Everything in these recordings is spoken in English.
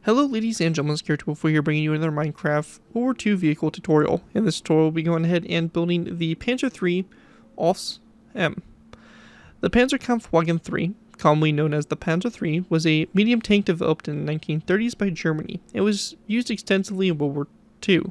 Hello ladies and gentlemen, it's Cayde here bringing you another Minecraft World War II vehicle tutorial. In this tutorial we'll be going ahead and building the Panzer III Ausf. The Panzerkampfwagen III, commonly known as the Panzer III, was a medium tank developed in the 1930s by Germany. It was used extensively in World War II.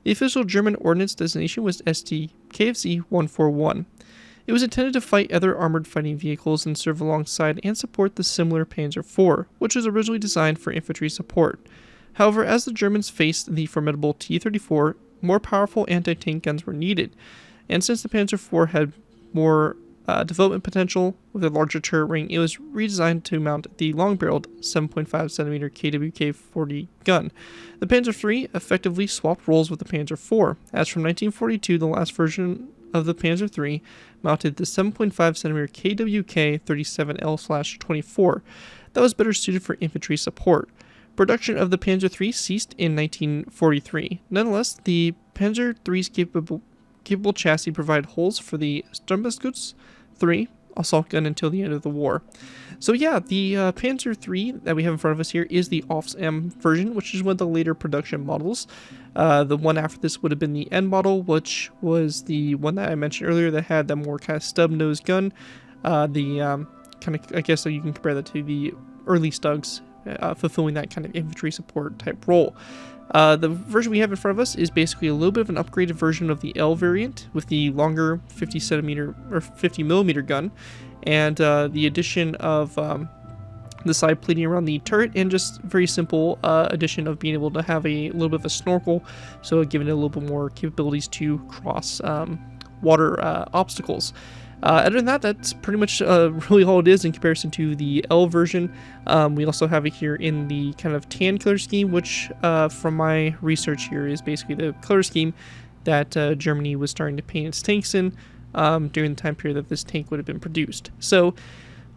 The official German ordnance designation was Sd.Kfz 141. It was intended to fight other armored fighting vehicles and serve alongside and support the similar Panzer IV, which was originally designed for infantry support. However, as the Germans faced the formidable T-34, more powerful anti-tank guns were needed, and since the Panzer IV had more development potential with a larger turret ring, it was redesigned to mount the long-barreled 7.5cm KWK-40 gun. The Panzer III effectively swapped roles with the Panzer IV, as from 1942 the last version of the Panzer III mounted the 7.5cm KWK-37L/24 that was better suited for infantry support. Production of the Panzer III ceased in 1943. Nonetheless, the Panzer III's capable chassis provided holes for the Sd.Kfz III assault gun until the end of the war. So yeah, the Panzer III that we have in front of us here is the Ausf version, which is one of the later production models. The one after this would have been the N model, which was the one that I mentioned earlier that had the more kind of stub-nosed gun. I guess so you can compare that to the early Stugs, fulfilling that kind of infantry support type role. The version we have in front of us is basically a little bit of an upgraded version of the L variant with the longer 50mm gun, and the addition of the side plating around the turret, and just very simple addition of being able to have a little bit of a snorkel, so giving it a little bit more capabilities to cross water obstacles. Other than that, that's pretty much really all it is in comparison to the L version. We also have it here in the kind of tan color scheme, which from my research here is basically the color scheme that Germany was starting to paint its tanks in during the time period that this tank would have been produced. So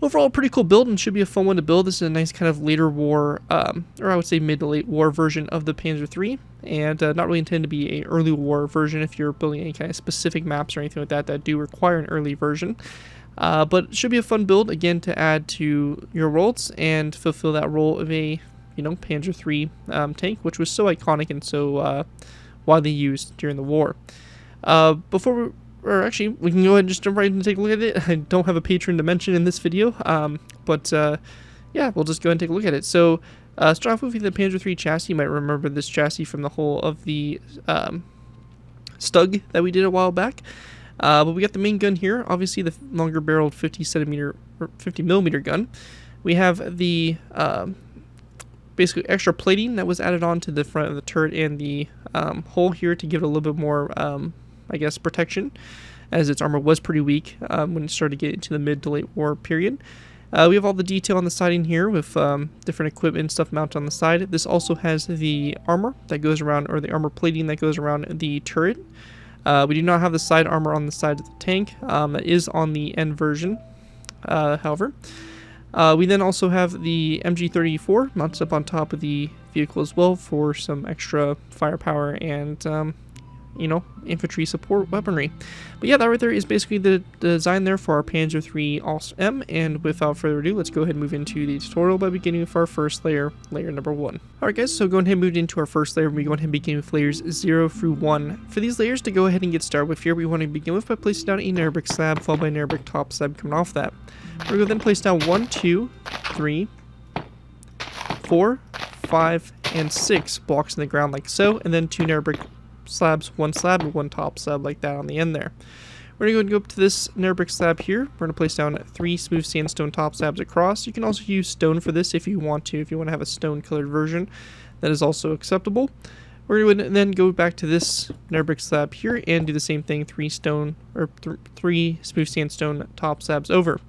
overall, pretty cool build and should be a fun one to build. This is a nice kind of later war, or I would say mid to late war version of the Panzer III, and not really intended to be an early war version if you're building any kind of specific maps or anything like that that do require an early version. But it should be a fun build, again, to add to your worlds and fulfill that role of a, Panzer III tank, which was so iconic and so widely used during the war. Actually, we can go ahead and just jump right in and take a look at it. I don't have a patron to mention in this video, but yeah, we'll just go ahead and take a look at it. So, start off with the Panzer III chassis. You might remember this chassis from the whole of the Stug that we did a while back. But we got the main gun here, obviously the longer barreled 50mm gun. We have the basically extra plating that was added on to the front of the turret and the hole here to give it a little bit more I guess, protection, as its armor was pretty weak when it started to get into the mid to late war period. We have all the detail on the siding here with different equipment and stuff mounted on the side. This also has the armor that goes around, or the armor plating that goes around the turret. We do not have the side armor on the side of the tank. That is on the N version, however. We then also have the MG34 mounted up on top of the vehicle as well for some extra firepower and infantry support weaponry. But yeah, that right there is basically the design there for our Panzer III Ausf. And without further ado, let's go ahead and move into the tutorial by beginning with our first layer, layer number 1. Alright guys, so going ahead and move into our first layer, we go ahead and begin with layers 0 through 1. For these layers to go ahead and get started with here, we want to begin with by placing down a nether brick slab, followed by a nether brick top slab coming off that. We're going to then place down 1, 2, 3, 4, 5, and 6 blocks in the ground like so, and then 2 nether brick slabs, 1 slab and 1 top slab like that on the end there. We're going to go up to this nether brick slab here. We're going to place down 3 smooth sandstone top slabs across. You can also use stone for this if you want to. If you want to have a stone colored version, that is also acceptable. We're going to then go back to this nether brick slab here and do the same thing, 3 smooth sandstone top slabs over.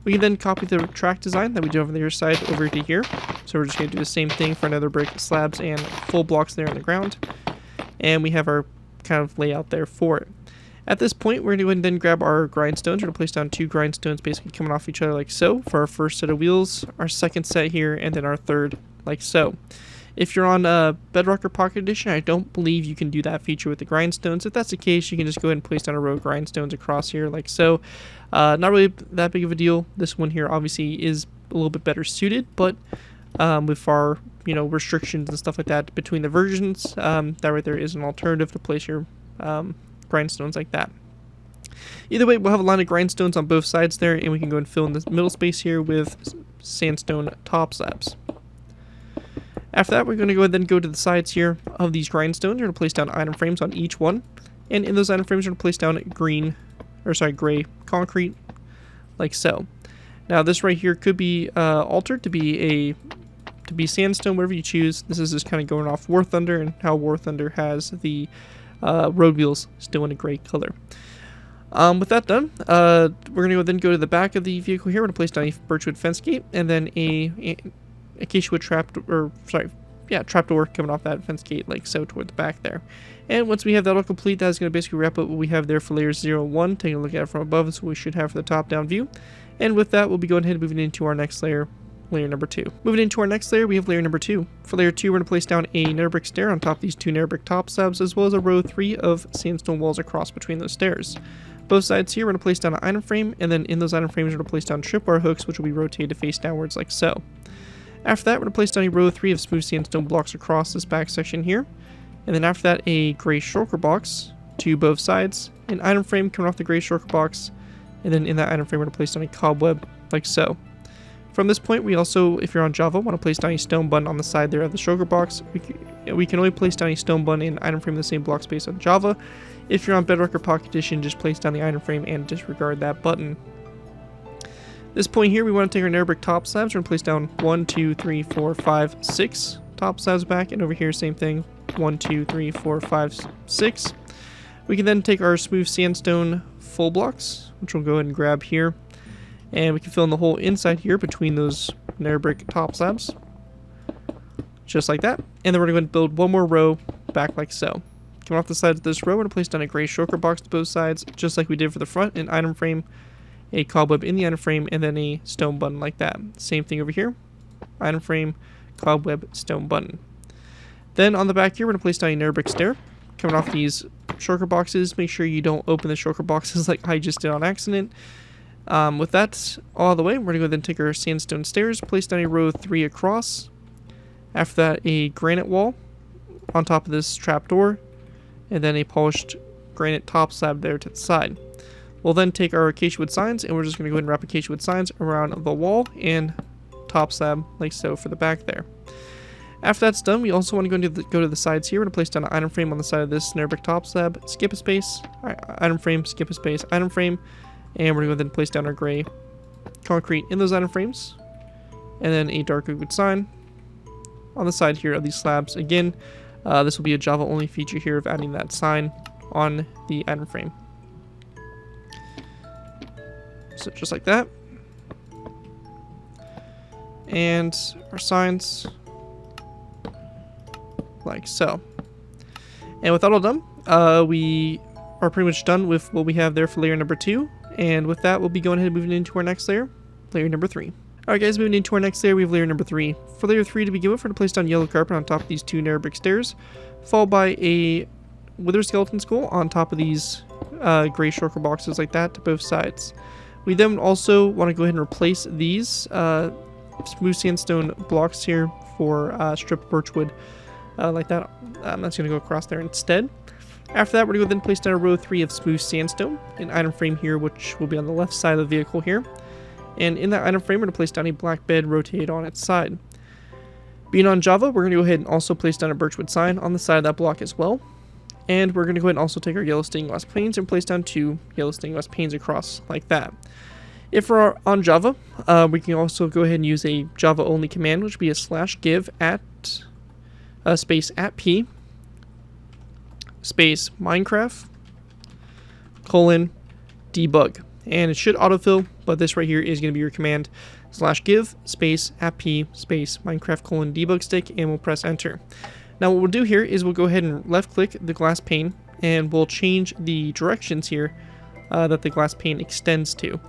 We can then copy the track design that we did over the other side over to here. So we're just going to do the same thing for nether brick slabs and full blocks there on the ground. And we have our kind of layout there for it. At this point, we're going to go ahead and then grab our grindstones. We're going to place down 2 grindstones basically coming off each other like so for our first set of wheels, our second set here, and then our third like so. If you're on Bedrock or Pocket Edition, I don't believe you can do that feature with the grindstones. If that's the case, you can just go ahead and place down a row of grindstones across here like so. Not really that big of a deal. This one here obviously is a little bit better suited, but with our restrictions and stuff like that between the versions. That right there is an alternative to place your grindstones like that. Either way, we'll have a line of grindstones on both sides there, and we can go and fill in this middle space here with sandstone top slabs. After that, we're going to go ahead and go to the sides here of these grindstones. We're going to place down item frames on each one, and in those item frames, we're going to place down gray concrete, like so. Now, this right here could be altered to be sandstone, whatever you choose. This is just kind of going off War Thunder and how War Thunder has the road wheels still in a gray color. With that done, we're going to go to the back of the vehicle here. We're going to place down a birchwood fence gate, and then a acacia wood trapdoor coming off that fence gate, like so, toward the back there. And once we have that all complete, that's going to basically wrap up what we have there for layers 0 and 1. Taking a look at it from above is what we should have for the top-down view. And with that, we'll be going ahead and moving into our next layer, layer number 2. Moving into our next layer, we have layer number 2. For layer 2, we're going to place down a nether brick stair on top of these 2 nether brick top slabs, as well as a row 3 of sandstone walls across between those stairs. Both sides here, we're going to place down an item frame, and then in those item frames, we're going to place down tripwire hooks, which will be rotated face downwards like so. After that, we're going to place down a row 3 of smooth sandstone blocks across this back section here. And then after that, a gray shulker box to both sides, an item frame coming off the gray shulker box, and then in that item frame, we're going to place down a cobweb like so. From this point, we also, if you're on Java, want to place down a stone button on the side there of the shulker box. We can only place down a stone button in item frame in the same block space on Java. If you're on Bedrock or Pocket Edition, just place down the item frame and disregard that button. This point here, we want to take our nether brick top slabs. We're going to place down 1, 2, 3, 4, 5, 6 top slabs back, and over here, same thing, 1, 2, 3, 4, 5, 6. We can then take our smooth sandstone full blocks, which we'll go ahead and grab here, and we can fill in the hole inside here between those nether brick top slabs, just like that. And then we're going to build one more row back like so. Coming off the sides of this row, we're going to place down a gray shulker box to both sides, just like we did for the front, an item frame, a cobweb in the item frame, and then a stone button like that. Same thing over here, item frame, cobweb, stone button. Then on the back here, we're going to place down a nether brick stair. Coming off these shulker boxes, make sure you don't open the shulker boxes like I just did on accident. With that all the way, we're going to go ahead and take our sandstone stairs, place down a row 3 across. After that, a granite wall on top of this trapdoor, and then a polished granite top slab there to the side. We'll then take our acacia wood signs, and we're just going to go ahead and wrap acacia wood signs around the wall and top slab like so for the back there. After that's done, we also want to go to the sides here. We're going to place down an item frame on the side of this nether brick top slab, skip a space, item frame, skip a space, item frame, and we're going to go ahead and place down our gray concrete in those item frames, and then a dark wood sign on the side here of these slabs. Again, this will be a Java only feature here of adding that sign on the item frame. So just like that. And our signs like so. And with that all done, we are pretty much done with what we have there for layer number 2. And with that, we'll be going ahead and moving into our next layer, layer number 3. Alright guys, moving into our next layer, we have layer number 3. For layer 3 to begin with, we're going to place down yellow carpet on top of these 2 nether brick stairs, followed by a wither skeleton skull on top of these gray shulker boxes like that to both sides. We then also want to go ahead and replace these smooth sandstone blocks here for stripped birchwood like that. That's going to go across there instead. After that, we're going to then place down a row 3 of smooth sandstone, an item frame here, which will be on the left side of the vehicle here. And in that item frame, we're going to place down a black bed rotated on its side. Being on Java, we're going to go ahead and also place down a birchwood sign on the side of that block as well. And we're going to go ahead and also take our yellow stained glass panes and place down 2 yellow stained glass panes across like that. If we're on Java, we can also go ahead and use a Java only command, which would be a /give at space @p space Minecraft :debug. And it should autofill, but this right here is going to be your command /give space @p space Minecraft :debug stick, and we'll press enter. Now what we'll do here is we'll go ahead and left click the glass pane, and we'll change the directions here that the glass pane extends to.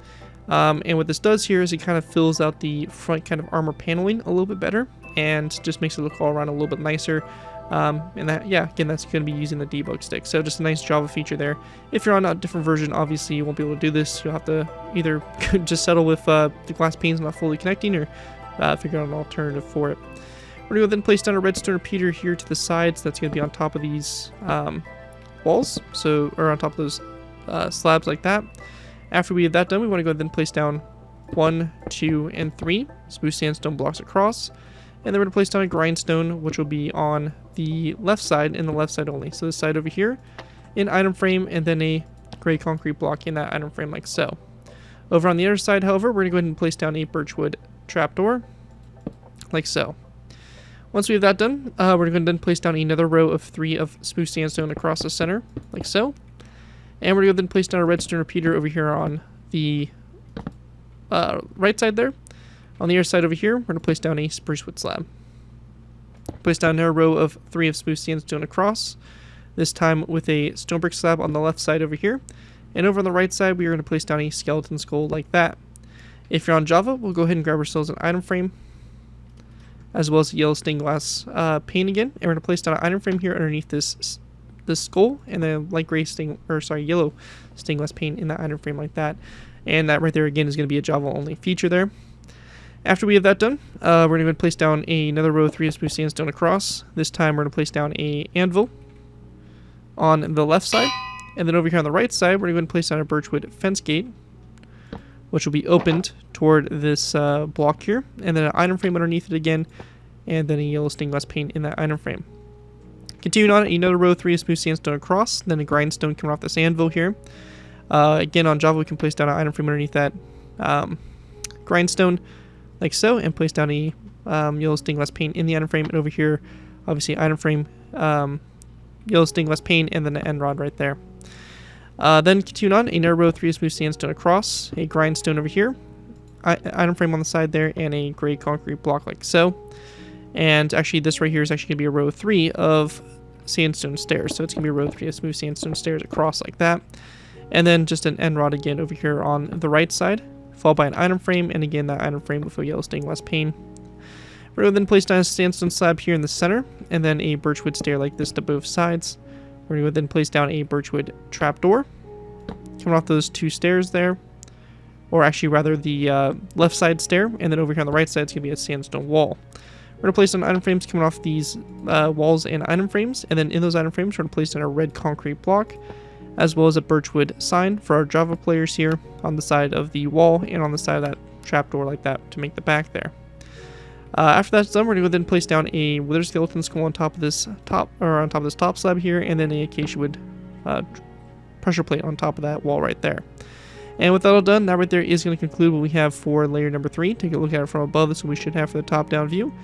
And what this does here is it kind of fills out the front kind of armor paneling a little bit better, and just makes it look all around a little bit nicer. And that, yeah, again, that's going to be using the debug stick. So just a nice Java feature there. If you're on a different version, obviously you won't be able to do this. You'll have to either just settle with the glass panes not fully connecting, or figure out an alternative for it. We're going to go then place down a redstone repeater here to the sides. That's going to be on top of these walls, or on top of those slabs like that. After we have that done, we want to go then place down 1, 2, and 3 smooth sandstone blocks across. And then we're going to place down a grindstone, which will be on the left side and the left side only. So this side over here, an item frame, and then a gray concrete block in that item frame like so. Over on the other side, however, we're going to go ahead and place down a birchwood trapdoor, like so. Once we have that done, we're going to then place down another row of 3 of smooth sandstone across the center, like so. And we're going to then place down a redstone repeater over here on the right side there. On the other side over here, we're going to place down a sprucewood slab. Place down another row of 3 of smooth sandstone across, this time with a stone brick slab on the left side over here. And over on the right side, we are going to place down a skeleton skull like that. If you're on Java, we'll go ahead and grab ourselves an item frame, as well as a yellow stained glass pane again. And we're going to place down an item frame here underneath this skull, and then light gray yellow stained glass pane in that item frame like that. And that right there again is going to be a Java only feature there. After we have that done, we're going to place down another row of 3 of smooth sandstone across. This time we're going to place down a anvil on the left side. And then over here on the right side, we're going to place down a birchwood fence gate, which will be opened toward this block here. And then an item frame underneath it again, and then a yellow stained glass pane in that item frame. Continuing on, another row of 3 of smooth sandstone across, then a grindstone coming off this anvil here. Again, on Java, we can place down an item frame underneath that grindstone, like so, and place down a yellow stained glass pane in the item frame. And over here, obviously, item frame, yellow stained glass pane, and then an end rod right there. Then continue on, another row of 3 of smooth sandstone across, a grindstone over here, item frame on the side there, and a gray concrete block like so. And actually, this right here is actually going to be a row of 3 of sandstone stairs. So it's going to be a row of 3 of smooth sandstone stairs across like that. And then just an end rod again over here on the right side, followed by an item frame, and again that item frame with a yellow stained glass pane. We're going to then place down a sandstone slab here in the center, and then a birchwood stair like this to both sides. We're going to then place down a birchwood trapdoor, coming off those 2 stairs there, or actually rather the left side stair, and then over here on the right side it's going to be a sandstone wall. We're going to place down item frames coming off these walls and item frames, and then in those item frames we're going to place down a red concrete block, as well as a birchwood sign for our Java players here on the side of the wall and on the side of that trapdoor like that to make the back there. After that's done, we're going to go then place down a wither skeleton skull on top of this top slab here, and then a acacia wood pressure plate on top of that wall right there. And with that all done, that right there is going to conclude what we have for layer number 3. Take a look at it from above. This is what we should have for the top-down view.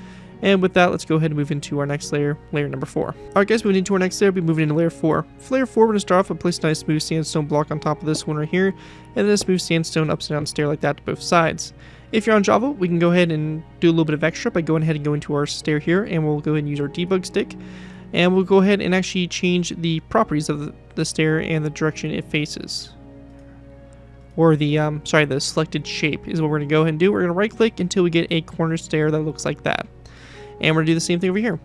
And with that, let's go ahead and move into our next layer, layer number 4. Alright guys, moving into our next layer, we'll be moving into layer 4. For layer 4, we're going to start off by placing a nice smooth sandstone block on top of this one right here, and then a smooth sandstone upside down stair like that to both sides. If you're on Java, we can go ahead and do a little bit of extra by going ahead and going to our stair here, and we'll go ahead and use our debug stick. And we'll go ahead and actually change the properties of the stair and the direction it faces. Or the selected shape is what we're going to go ahead and do. We're going to right click until we get a corner stair that looks like that. And we're going to do the same thing over here.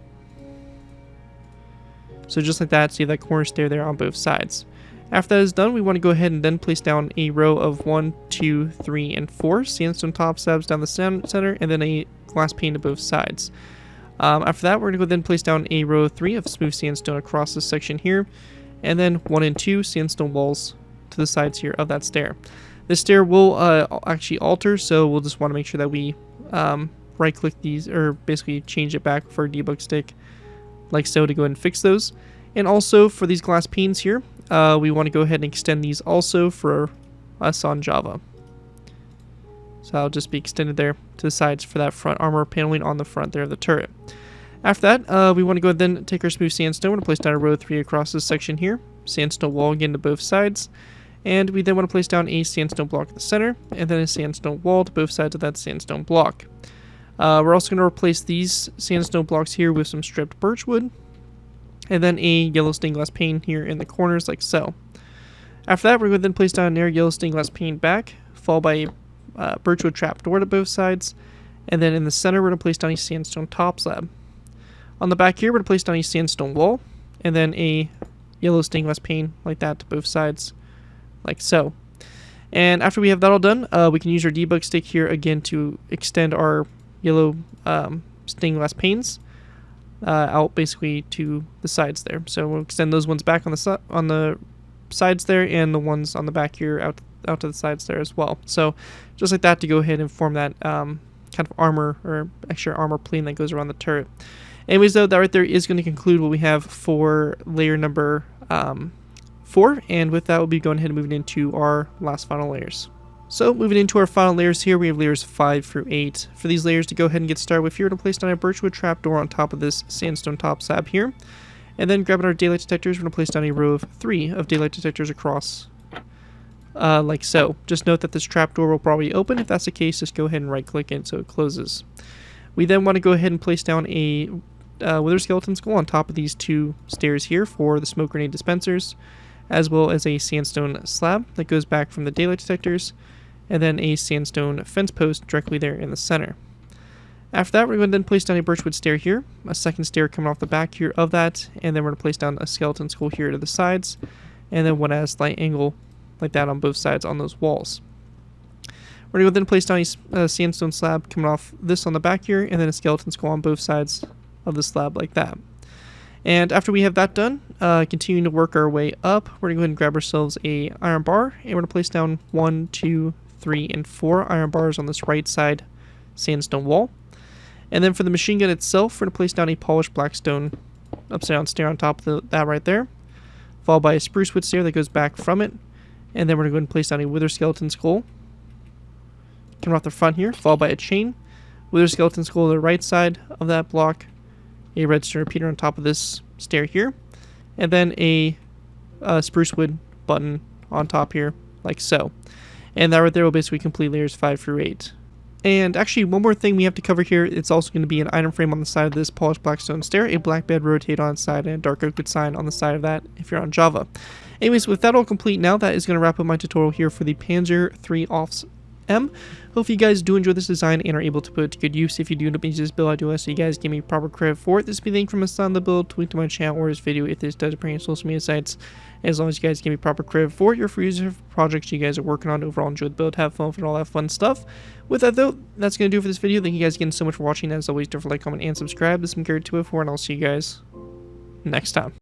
So just like that, so you have that corner stair there on both sides. After that is done, we want to go ahead and then place down a row of 1, 2, 3, and 4 sandstone top slabs down the center, and then a glass pane to both sides. After that, we're going to go then place down a row of 3 of smooth sandstone across this section here, and then 1 and 2 sandstone walls to the sides here of that stair. This stair will actually alter, so we'll just want to make sure that we right click these, or basically change it back for a debug stick like so to go ahead and fix those. And also for these glass panes here, we want to go ahead and extend these also for us on Java. So I'll just be extended there to the sides for that front armor paneling on the front there of the turret. After that, we want to go ahead and then take our smooth sandstone and place down a row of 3 across this section here. Sandstone wall again to both sides. And we then want to place down a sandstone block at the center, and then a sandstone wall to both sides of that sandstone block. We're also going to replace these sandstone blocks here with some stripped birchwood, and then a yellow stained glass pane here in the corners like so. After that, we're going to then place down another yellow stained glass pane back, followed by a birchwood trapdoor to both sides, and then in the center we're going to place down a sandstone top slab. On the back here, we're going to place down a sandstone wall, and then a yellow stained glass pane like that to both sides, like so. And after we have that all done, we can use our debug stick here again to extend our yellow stained glass panes out basically to the sides there. So we'll extend those ones back on the sides there, and the ones on the back here out to the sides there as well. So just like that, to go ahead and form that kind of armor or extra armor plane that goes around the turret. Anyways, though, that right there is going to conclude what we have for layer number 4, and with that, we'll be going ahead and moving into our last final layers. So moving into our final layers here, we have layers 5 through 8. For these layers to go ahead and get started with, you're going to place down a birchwood trapdoor on top of this sandstone top slab here. And then grabbing our daylight detectors, we're going to place down a row of 3 of daylight detectors across, like so. Just note that this trapdoor will probably open. If that's the case, just go ahead and right click it so it closes. We then want to go ahead and place down a wither skeleton skull on top of these 2 stairs here for the smoke grenade dispensers, as well as a sandstone slab that goes back from the daylight detectors, and then a sandstone fence post directly there in the center. After that, we're going to then place down a birchwood stair here, a second stair coming off the back here of that, and then we're going to place down a skeleton skull here to the sides, and then one at a slight angle like that on both sides on those walls. We're going to then place down a sandstone slab coming off this on the back here, and then a skeleton skull on both sides of the slab like that. And after we have that done, continuing to work our way up, we're going to go ahead and grab ourselves a iron bar, and we're going to place down 1, 2, 3, and 4 iron bars on this right side sandstone wall. And then for the machine gun itself, we're going to place down a polished blackstone upside down stair on top of that right there, followed by a spruce wood stair that goes back from it. And then we're going to go ahead and place down a wither skeleton skull coming off the front here, followed by a chain, wither skeleton skull on the right side of that block, a redstone repeater on top of this stair here, and then a spruce wood button on top here, like so. And that right there will basically complete layers 5 through 8. And actually, one more thing we have to cover here, it's also going to be an item frame on the side of this polished blackstone stair, a black bed rotate on the side, and a dark oak wood sign on the side of that if you're on Java. Anyways, with that all complete now, that is going to wrap up my tutorial here for the Panzer III Ausf M. Hope you guys do enjoy this design and are able to put it to good use. If you do end up using this build, I do ask that you guys give me proper credit for it. This will be linked from a on the build, tweet to my channel, or this video if this does appear on social media sites. As long as you guys give me proper credit for it, your free user projects you guys are working on. Overall, enjoy the build, have fun with it, all that fun stuff. With that though, that's going to do it for this video. Thank you guys again so much for watching. As always, don't forget to like, comment, and subscribe. This has been Cayde 204, and I'll see you guys next time.